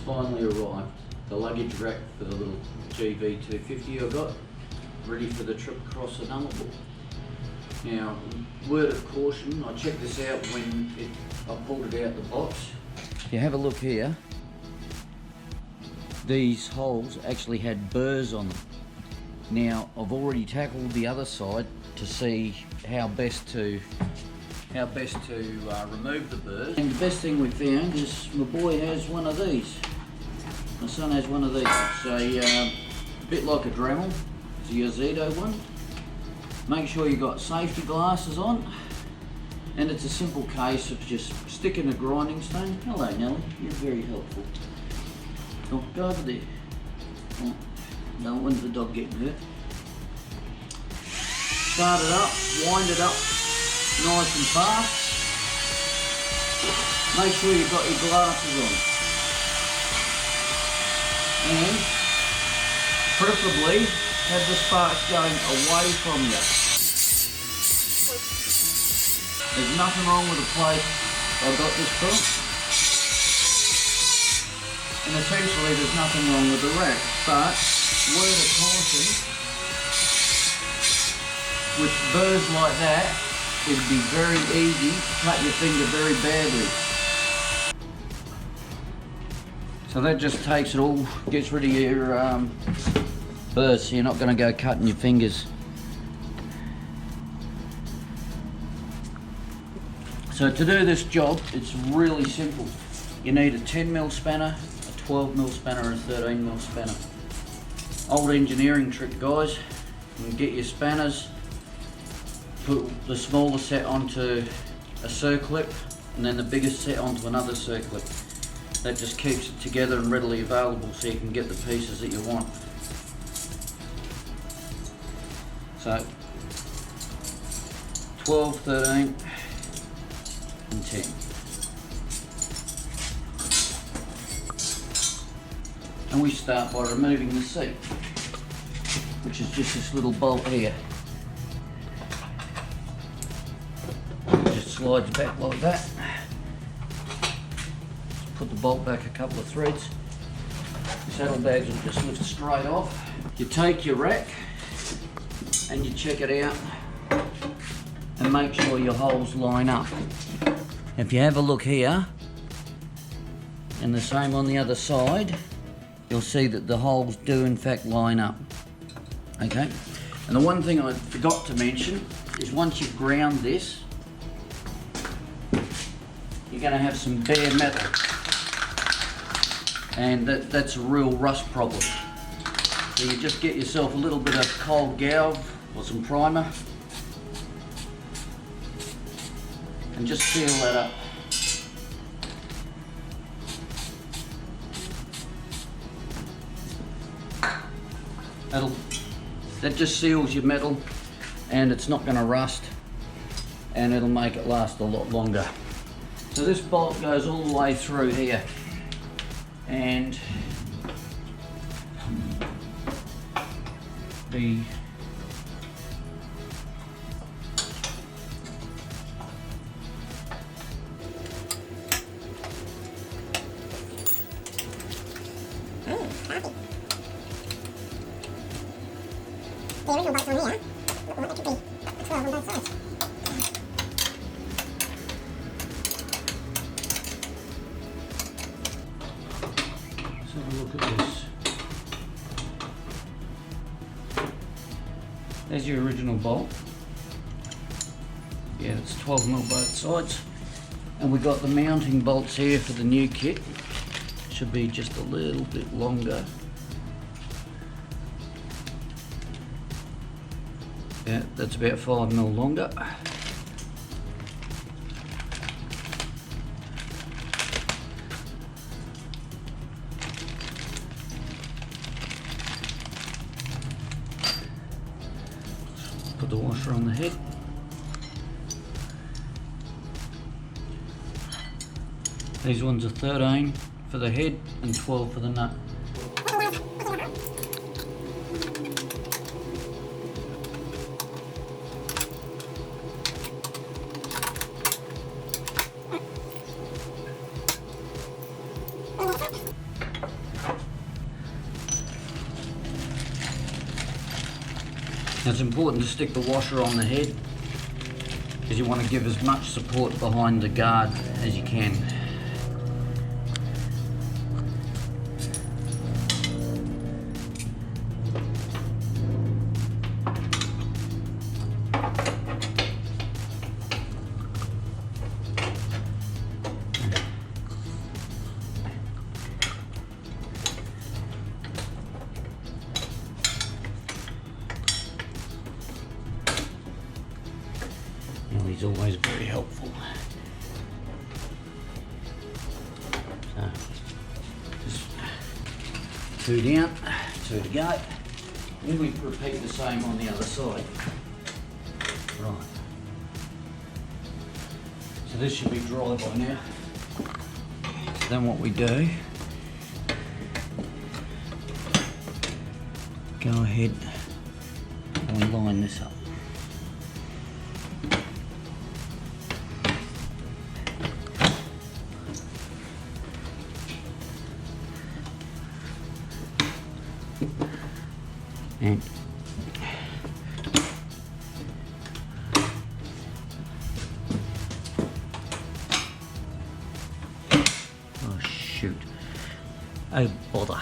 finally arrived. The luggage rack for the little GV250 I got, ready for the trip across the Nullabor. Now, word of caution, I checked this out when I pulled it out the box. If you have a look here, these holes actually had burrs on them. Now, I've already tackled the other side to see how best to remove the burrs. And the best thing we found is my boy has one of these. My son has one of these. It's a bit like a Dremel. It's a Yazito one. Make sure you've got safety glasses on. And it's a simple case of just sticking a grinding stone. Hello Nelly, you're very helpful. Oh, go over there. Oh, don't want the dog getting hurt. Start it up, wind it up nice and fast. Make sure you've got your glasses on. And preferably have the sparks going away from you. There's nothing wrong with the place I got this from. And essentially there's nothing wrong with the rack. But word of caution, with burrs like that, it'd be very easy to cut your finger very badly. So that just takes it all, gets rid of your burrs, so you're not going to go cutting your fingers. So to do this job, it's really simple. You need a 10mm spanner, a 12mm spanner, and a 13mm spanner. Old engineering trick, guys. You can get your spanners, put the smaller set onto a circlip, and then the biggest set onto another circlip. That just keeps it together and readily available so you can get the pieces that you want. So 12, 13 and 10. And we start by removing the seat, which is just this little bolt here. It just slides back like that. Put the bolt back a couple of threads. The saddlebags will just lift straight off. You take your rack and you check it out and make sure your holes line up. If you have a look here, and the same on the other side, you'll see that the holes do in fact line up. Okay, and the one thing I forgot to mention is once you've ground this, you're going to have some bare metal. And that's a real rust problem. So you just get yourself a little bit of cold galv or some primer and just seal that up. That just seals your metal and it's not going to rust and it'll make it last a lot longer. So this bolt goes all the way through here. And the original bolts on here, look like that could be 12 on both sides. Have a look at this. There's your original bolt. Yeah, it's 12mm both sides. And we've got the mounting bolts here for the new kit. Should be just a little bit longer. Yeah, that's about 5mm longer. Put the washer on the head. These ones are 13 for the head and 12 for the nut. It's important to stick the washer on the head because you want to give as much support behind the guard as you can. He's always very helpful. So, just 2 down, 2 to go. And we repeat the same on the other side. Right. So this should be dry by now. So then what we do, go ahead and line this up. And oh shoot, oh bother.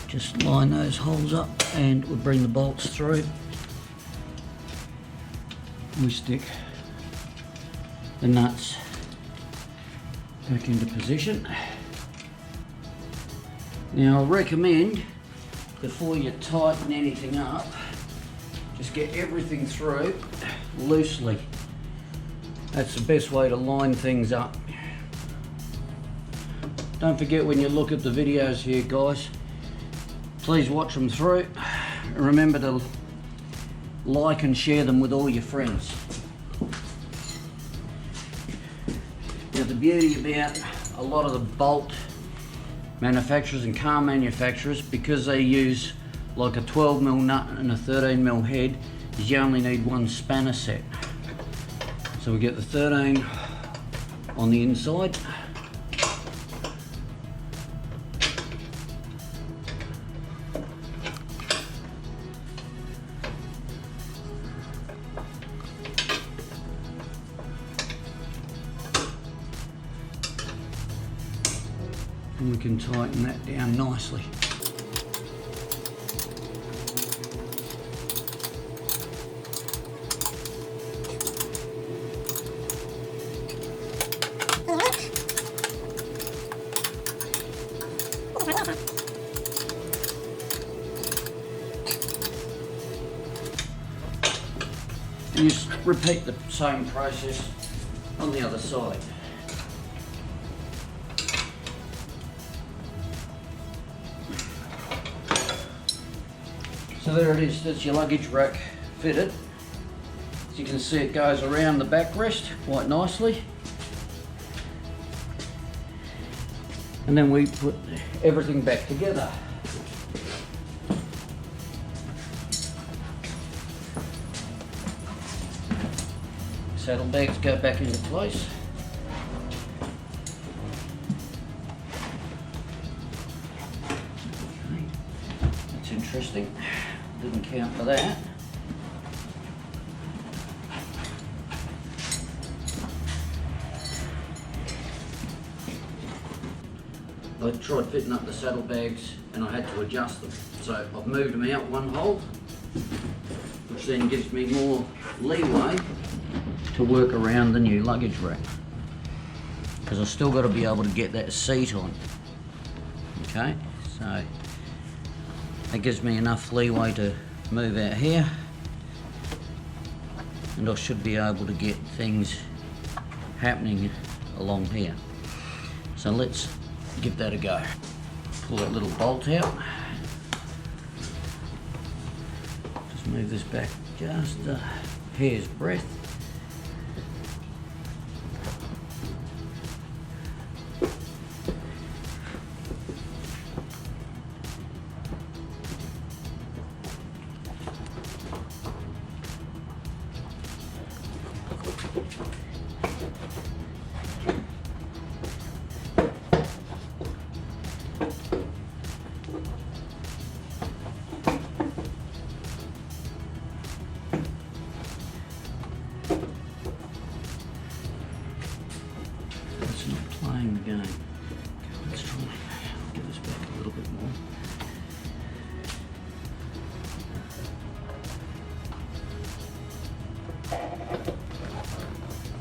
Just line those holes up and we'll bring the bolts through. We stick the nuts back into position. Now I recommend, before you tighten anything up, just get everything through loosely. That's the best way to line things up. Don't forget, when you look at the videos here, guys, please watch them through. Remember to like and share them with all your friends. Now the beauty about a lot of the bolt manufacturers and car manufacturers, because they use like a 12mm nut and a 13mm head, is you only need 1 spanner set. So we get the 13 on the inside. And we can tighten that down nicely. And you just repeat the same process on the other side. So there it is, that's your luggage rack fitted. As you can see, it goes around the backrest quite nicely. And then we put everything back together. Saddlebags go back into place. Okay. That's interesting. Didn't count for that. I tried fitting up the saddlebags and I had to adjust them. So I've moved them out 1 hole, which then gives me more leeway to work around the new luggage rack. Because I've still got to be able to get that seat on. Okay, so that gives me enough leeway to move out here, and I should be able to get things happening along here. So let's give that a go. Pull that little bolt out. Just move this back just a hair's breadth.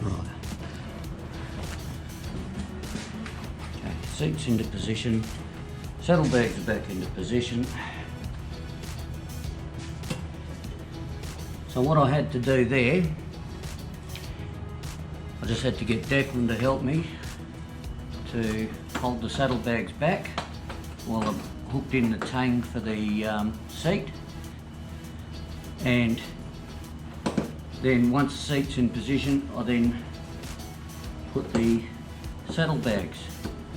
Right. Okay, seats into position. Saddlebags are back into position. So what I had to do there, I just had to get Declan to help me to hold the saddlebags back while I'm hooked in the tang for the seat. And then once the seat's in position, I then put the saddlebags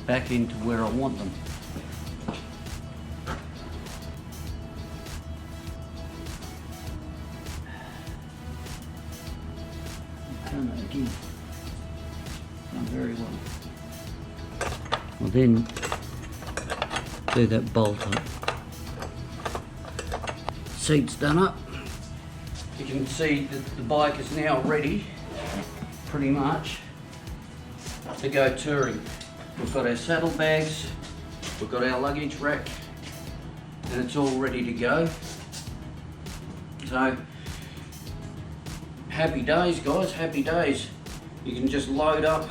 back into where I want them. Done it again. Done very well. I'll then do that bolt up. Seat's done up. You can see that the bike is now ready, pretty much, to go touring. We've got our saddlebags, we've got our luggage rack, and it's all ready to go. So, happy days guys, happy days. You can just load up,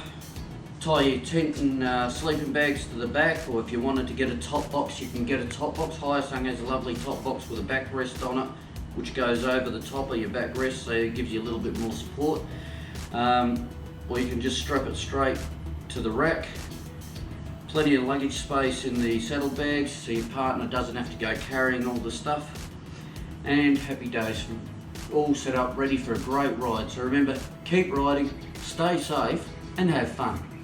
tie your tent and sleeping bags to the back, or if you wanted to get a top box, you can get a top box. Hyosung has a lovely top box with a backrest on it, which goes over the top of your backrest, so it gives you a little bit more support. Or you can just strap it straight to the rack. Plenty of luggage space in the saddlebags, so your partner doesn't have to go carrying all the stuff. And happy days, all set up, ready for a great ride. So remember, keep riding, stay safe, and have fun.